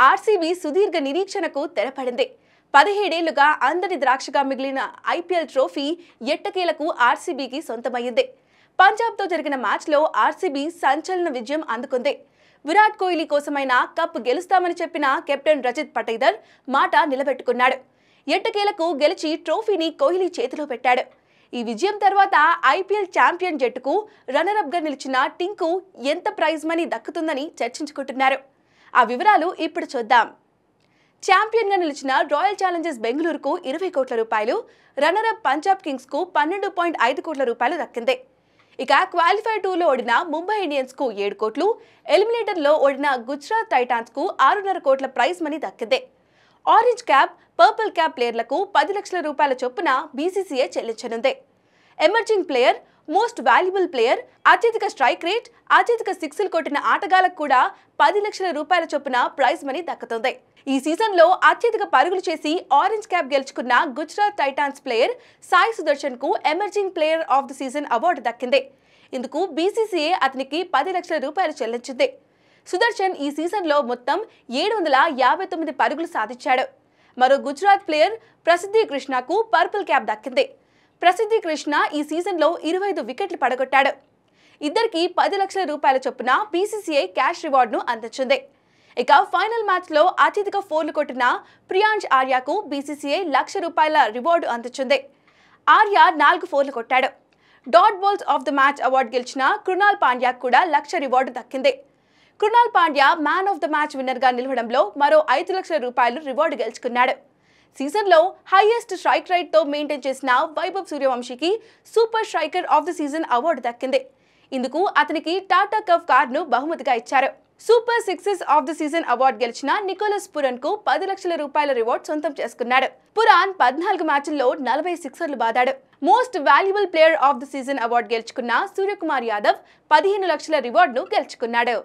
RCB సుదీర్ఘ నిరీక్షణకు తెరపడింది. 17 ఏళ్లుగా అందరి ద్రాక్షగా మిగిలిన ఐపీఎల్ ట్రోఫీ ఎట్టకేలకు ఆర్సీబీకి సొంతమైంది. పంజాబ్తో జరిగిన మ్యాచ్లో ఆర్సీబీ సంచలన విజయం అందుకుంది. విరాట్ కోహ్లీ కోసమైనా కప్ గెలుస్తామని చెప్పిన కెప్టెన్ రజిత్ పటీదార్ మాట నిలబెట్టుకున్నాడు. ఎట్టకేలకు గెలిచి ట్రోఫీని కోహ్లీ చేతిలో పెట్టాడు. ఈ విజయం తర్వాత ఐపీఎల్ ఛాంపియన్ జట్టుకు రన్నరప్గా నిలిచిన టింకు ఎంత ప్రైజ్ మనీ దక్కుతుందని చర్చించుకుంటున్నారు. ఆ వివరాలు ఇప్పుడు చూద్దాం. ఛాంపియన్గా నిలిచిన రాయల్ ఛాలెంజర్స్ బెంగళూరుకు 20 కోట్ల రూపాయలు, రన్నరప్ పంజాబ్ కింగ్స్కు 12.5 కోట్ల రూపాయలు దక్కింది. ఇక క్వాలిఫైర్ 2లో ఓడిన ముంబై ఇండియన్స్కు 7 కోట్లు, ఎలిమినేటర్లో ఓడిన గుజరాత్ టైటాన్స్కు 6.5 కోట్ల ప్రైజ్ మనీ దక్కింది. ఆరెంజ్ క్యాప్, పర్పుల్ క్యాప్ ప్లేయర్లకు 10 లక్షల రూపాయల చొప్పున బీసీసీఐ చెల్లించనుంది. Emerging player, most valuable player, అత్యధిక స్ట్రైక్ రేట్, అత్యధిక సిక్స్లు కొట్టిన ఆటగాళ్లకు కూడా 10 లక్షల రూపాయల చొప్పున ప్రైజ్ మనీ దక్కుతుంది. ఈ సీజన్లో అత్యధిక పరుగులు చేసి ఆరెంజ్ క్యాప్ గెలుచుకున్న గుజరాత్ టైటాన్స్ ప్లేయర్ సాయి సుదర్శన్ కు emerging player of the season award దక్కింది. ఇందుకు బీసీసీఐ అతనికి 10 లక్షల రూపాయలు చెల్లించింది. సుదర్శన్ ఈ సీజన్లో మొత్తం 759 పరుగులు సాధించాడు. మరో గుజరాత్ ప్లేయర్ ప్రసిద్ధి కృష్ణకు పర్పుల్ క్యాప్ దక్కింది. ప్రసిద్ధి కృష్ణ ఈ సీజన్లో 25 వికెట్లు పడగొట్టాడు. ఇద్దరికి 10 లక్షల రూపాయల చొప్పున బీసీసీఐ క్యాష్ రివార్డును అందించింది. ఇక ఫైనల్ మ్యాచ్లో అత్యధిక 4లు కొట్టిన ప్రియాంష్ ఆర్యాకు బీసీసీఐ 1 లక్ష రూపాయల రివార్డు అందించింది. ఆర్యా 4 4లు కొట్టాడు. Dot balls of the match award గెలిచిన కృణాల్ పాండ్యాకు కూడా 1 లక్ష రివార్డు దక్కింది. Krunal Pandya man of the match విన్నర్గా నిలవడంలో మరో 5 లక్షల రూపాయలు రివార్డు గెలుచుకున్నాడు. సీజన్లో హైయెస్ట్ స్ట్రైక్ రేట్తో మెయింటైన్ చేసిన వైభవ్ సూర్యవంశీకి super striker of the season award దక్కింది. ఇందుకు అతనికి టాటా కప్ కార్డును బహుమతిగా ఇచ్చారు. Super sixes of the season award గెలిచిన నికోలస్ పురాన్ కు 10 లక్షల రూపాయల రివార్డు సొంతం చేసుకున్నాడు. పురాన్ 14 మ్యాచ్ల్లో 40 సిక్సర్లు బాదాడు. Most valuable player of the season award గెలుచుకున్న సూర్యకుమార్ యాదవ్ 15 లక్షల రివార్డును గెలుచుకున్నాడు.